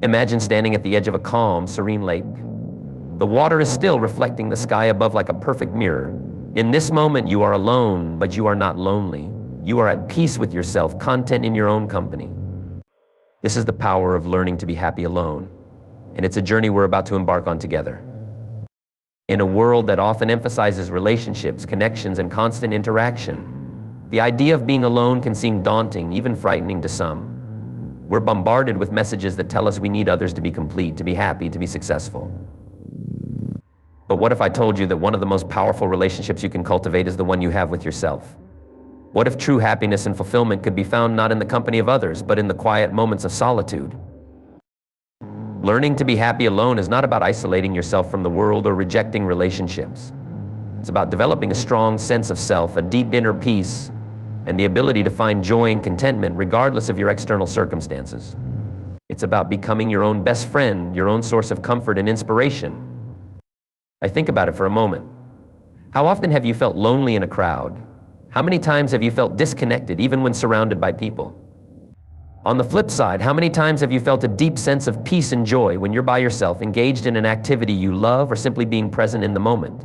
Imagine standing at the edge of a calm, serene lake. The water is still reflecting the sky above like a perfect mirror. In this moment, you are alone, but you are not lonely. You are at peace with yourself, content in your own company. This is the power of learning to be happy alone, and it's a journey we're about to embark on together. In a world that often emphasizes relationships, connections, and constant interaction, the idea of being alone can seem daunting, even frightening to some. We're bombarded with messages that tell us we need others to be complete, to be happy, to be successful. But what if I told you that one of the most powerful relationships you can cultivate is the one you have with yourself? What if true happiness and fulfillment could be found not in the company of others, but in the quiet moments of solitude? Learning to be happy alone is not about isolating yourself from the world or rejecting relationships. It's about developing a strong sense of self, a deep inner peace, and the ability to find joy and contentment regardless of your external circumstances. It's about becoming your own best friend, your own source of comfort and inspiration. I think about it for a moment. How often have you felt lonely in a crowd? How many times have you felt disconnected even when surrounded by people? On the flip side, how many times have you felt a deep sense of peace and joy when you're by yourself, engaged in an activity you love, or simply being present in the moment?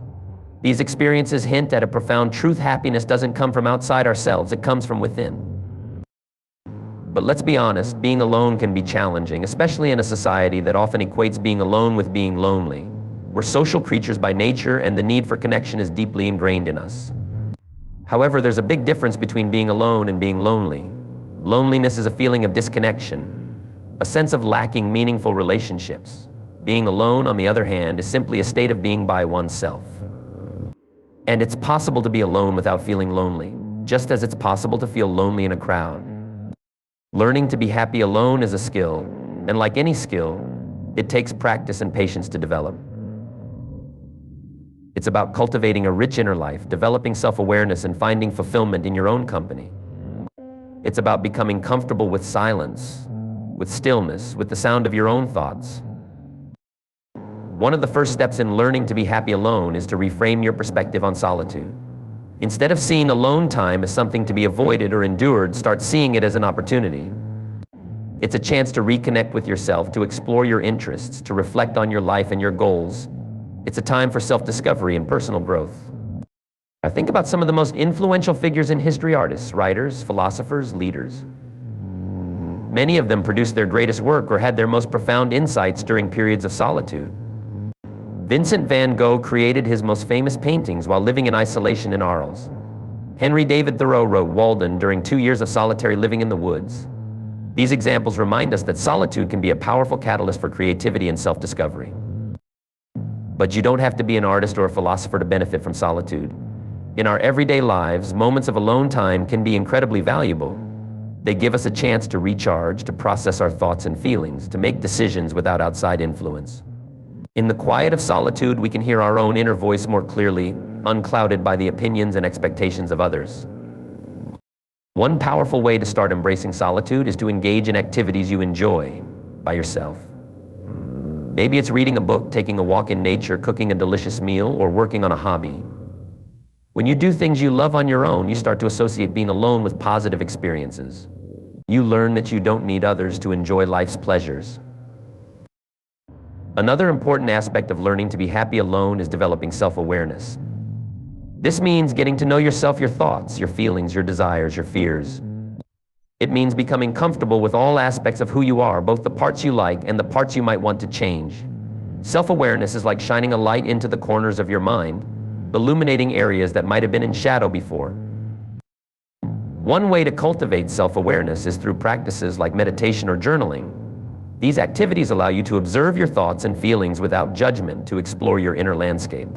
These experiences hint at a profound truth: happiness doesn't come from outside ourselves, it comes from within. But let's be honest, being alone can be challenging, especially in a society that often equates being alone with being lonely. We're social creatures by nature, and the need for connection is deeply ingrained in us. However, there's a big difference between being alone and being lonely. Loneliness is a feeling of disconnection, a sense of lacking meaningful relationships. Being alone, on the other hand, is simply a state of being by oneself. And it's possible to be alone without feeling lonely, just as it's possible to feel lonely in a crowd. Learning to be happy alone is a skill, and like any skill, it takes practice and patience to develop. It's about cultivating a rich inner life, developing self-awareness, and finding fulfillment in your own company. It's about becoming comfortable with silence, with stillness, with the sound of your own thoughts. One of the first steps in learning to be happy alone is to reframe your perspective on solitude. Instead of seeing alone time as something to be avoided or endured, start seeing it as an opportunity. It's a chance to reconnect with yourself, to explore your interests, to reflect on your life and your goals. It's a time for self-discovery and personal growth. Now think about some of the most influential figures in history: artists, writers, philosophers, leaders. Many of them produced their greatest work or had their most profound insights during periods of solitude. Vincent van Gogh created his most famous paintings while living in isolation in Arles. Henry David Thoreau wrote Walden during 2 years of solitary living in the woods. These examples remind us that solitude can be a powerful catalyst for creativity and self-discovery. But you don't have to be an artist or a philosopher to benefit from solitude. In our everyday lives, moments of alone time can be incredibly valuable. They give us a chance to recharge, to process our thoughts and feelings, to make decisions without outside influence. In the quiet of solitude, we can hear our own inner voice more clearly, unclouded by the opinions and expectations of others. One powerful way to start embracing solitude is to engage in activities you enjoy by yourself. Maybe it's reading a book, taking a walk in nature, cooking a delicious meal, or working on a hobby. When you do things you love on your own, you start to associate being alone with positive experiences. You learn that you don't need others to enjoy life's pleasures. Another important aspect of learning to be happy alone is developing self-awareness. This means getting to know yourself, your thoughts, your feelings, your desires, your fears. It means becoming comfortable with all aspects of who you are, both the parts you like and the parts you might want to change. Self-awareness is like shining a light into the corners of your mind, illuminating areas that might have been in shadow before. One way to cultivate self-awareness is through practices like meditation or journaling. These activities allow you to observe your thoughts and feelings without judgment, to explore your inner landscape.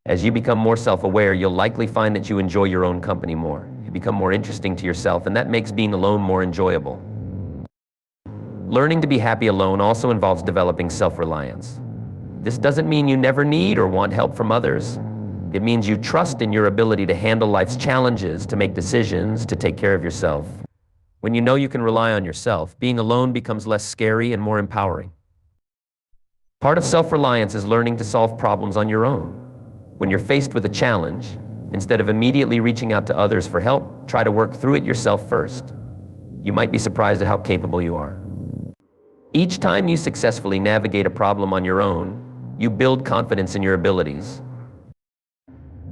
As you become more self-aware, you'll likely find that you enjoy your own company more. You become more interesting to yourself, and that makes being alone more enjoyable. Learning to be happy alone also involves developing self-reliance. This doesn't mean you never need or want help from others. It means you trust in your ability to handle life's challenges, to make decisions, to take care of yourself. When you know you can rely on yourself, being alone becomes less scary and more empowering. Part of self-reliance is learning to solve problems on your own. When you're faced with a challenge, instead of immediately reaching out to others for help, try to work through it yourself first. You might be surprised at how capable you are. Each time you successfully navigate a problem on your own, you build confidence in your abilities.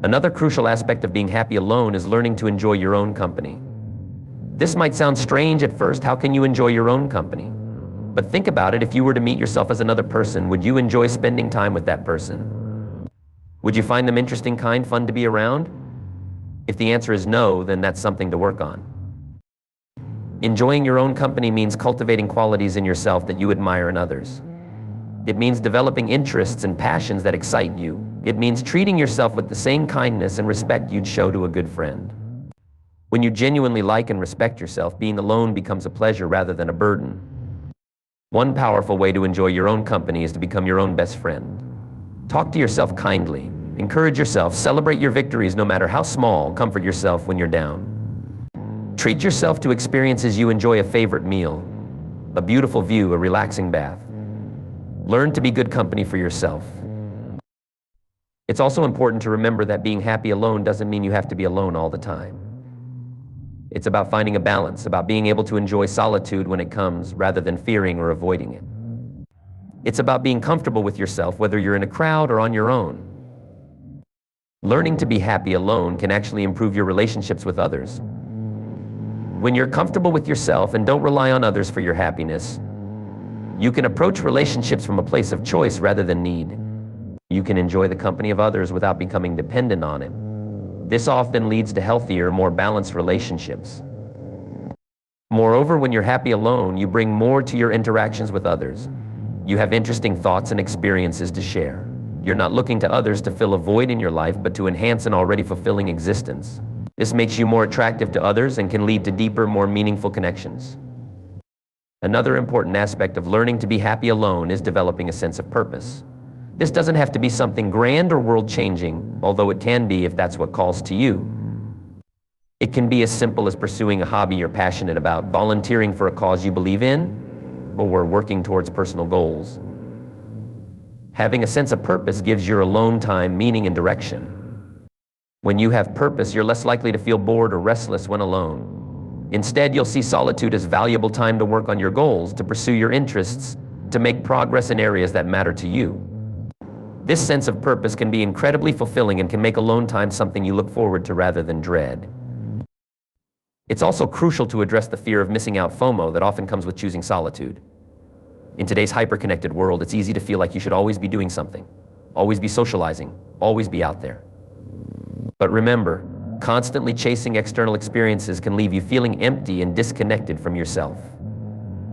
Another crucial aspect of being happy alone is learning to enjoy your own company. This might sound strange at first. How can you enjoy your own company? But think about it. If you were to meet yourself as another person, would you enjoy spending time with that person? Would you find them interesting, kind, fun to be around? If the answer is no, then that's something to work on. Enjoying your own company means cultivating qualities in yourself that you admire in others. It means developing interests and passions that excite you. It means treating yourself with the same kindness and respect you'd show to a good friend. When you genuinely like and respect yourself, being alone becomes a pleasure rather than a burden. One powerful way to enjoy your own company is to become your own best friend. Talk to yourself kindly. Encourage yourself. Celebrate your victories no matter how small. Comfort yourself when you're down. Treat yourself to experiences you enjoy: a favorite meal, a beautiful view, a relaxing bath. Learn to be good company for yourself. It's also important to remember that being happy alone doesn't mean you have to be alone all the time. It's about finding a balance, about being able to enjoy solitude when it comes, rather than fearing or avoiding it. It's about being comfortable with yourself, whether you're in a crowd or on your own. Learning to be happy alone can actually improve your relationships with others. When you're comfortable with yourself and don't rely on others for your happiness, you can approach relationships from a place of choice rather than need. You can enjoy the company of others without becoming dependent on it. This often leads to healthier, more balanced relationships. Moreover, when you're happy alone, you bring more to your interactions with others. You have interesting thoughts and experiences to share. You're not looking to others to fill a void in your life, but to enhance an already fulfilling existence. This makes you more attractive to others and can lead to deeper, more meaningful connections. Another important aspect of learning to be happy alone is developing a sense of purpose. This doesn't have to be something grand or world-changing, although it can be if that's what calls to you. It can be as simple as pursuing a hobby you're passionate about, volunteering for a cause you believe in, or working towards personal goals. Having a sense of purpose gives your alone time meaning and direction. When you have purpose, you're less likely to feel bored or restless when alone. Instead, you'll see solitude as valuable time to work on your goals, to pursue your interests, to make progress in areas that matter to you. This sense of purpose can be incredibly fulfilling and can make alone time something you look forward to rather than dread. It's also crucial to address the fear of missing out, FOMO, that often comes with choosing solitude. In today's hyper-connected world, it's easy to feel like you should always be doing something, always be socializing, always be out there. But remember, constantly chasing external experiences can leave you feeling empty and disconnected from yourself.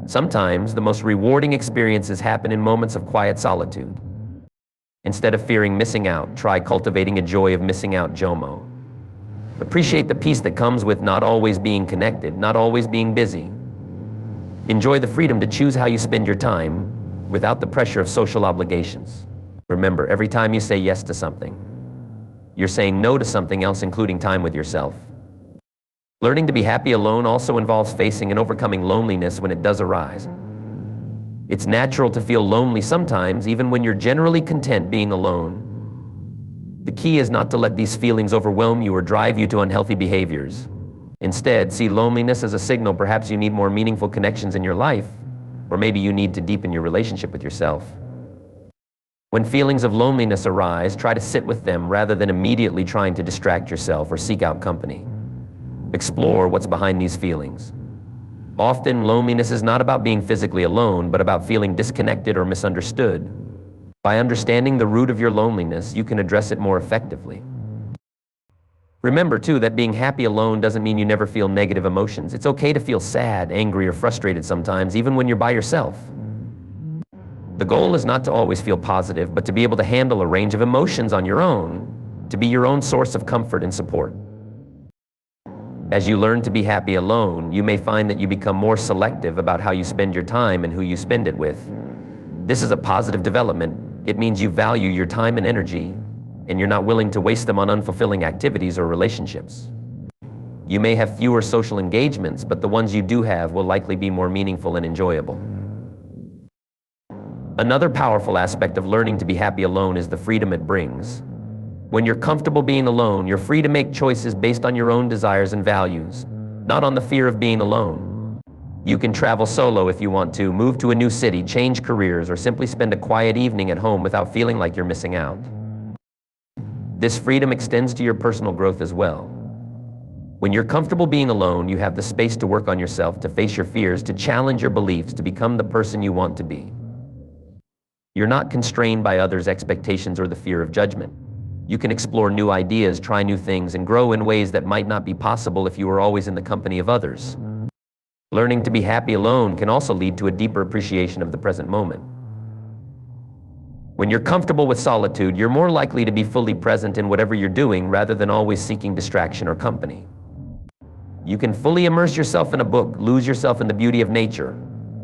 Sometimes, the most rewarding experiences happen in moments of quiet solitude. Instead of fearing missing out, try cultivating a joy of missing out, JOMO. Appreciate the peace that comes with not always being connected, not always being busy. Enjoy the freedom to choose how you spend your time without the pressure of social obligations. Remember, every time you say yes to something, you're saying no to something else, including time with yourself. Learning to be happy alone also involves facing and overcoming loneliness when it does arise. It's natural to feel lonely sometimes, even when you're generally content being alone. The key is not to let these feelings overwhelm you or drive you to unhealthy behaviors. Instead, see loneliness as a signal. Perhaps you need more meaningful connections in your life, or maybe you need to deepen your relationship with yourself. When feelings of loneliness arise, try to sit with them rather than immediately trying to distract yourself or seek out company. Explore what's behind these feelings. Often, loneliness is not about being physically alone, but about feeling disconnected or misunderstood. By understanding the root of your loneliness, you can address it more effectively. Remember, too, that being happy alone doesn't mean you never feel negative emotions. It's okay to feel sad, angry, or frustrated sometimes, even when you're by yourself. The goal is not to always feel positive, but to be able to handle a range of emotions on your own, to be your own source of comfort and support. As you learn to be happy alone, you may find that you become more selective about how you spend your time and who you spend it with. This is a positive development. It means you value your time and energy, and you're not willing to waste them on unfulfilling activities or relationships. You may have fewer social engagements, but the ones you do have will likely be more meaningful and enjoyable. Another powerful aspect of learning to be happy alone is the freedom it brings. When you're comfortable being alone, you're free to make choices based on your own desires and values, not on the fear of being alone. You can travel solo if you want to, move to a new city, change careers, or simply spend a quiet evening at home without feeling like you're missing out. This freedom extends to your personal growth as well. When you're comfortable being alone, you have the space to work on yourself, to face your fears, to challenge your beliefs, to become the person you want to be. You're not constrained by others' expectations or the fear of judgment. You can explore new ideas, try new things, and grow in ways that might not be possible if you were always in the company of others. Learning to be happy alone can also lead to a deeper appreciation of the present moment. When you're comfortable with solitude, you're more likely to be fully present in whatever you're doing rather than always seeking distraction or company. You can fully immerse yourself in a book, lose yourself in the beauty of nature,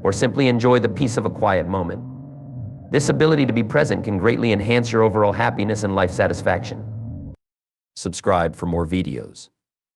or simply enjoy the peace of a quiet moment. This ability to be present can greatly enhance your overall happiness and life satisfaction. Subscribe for more videos.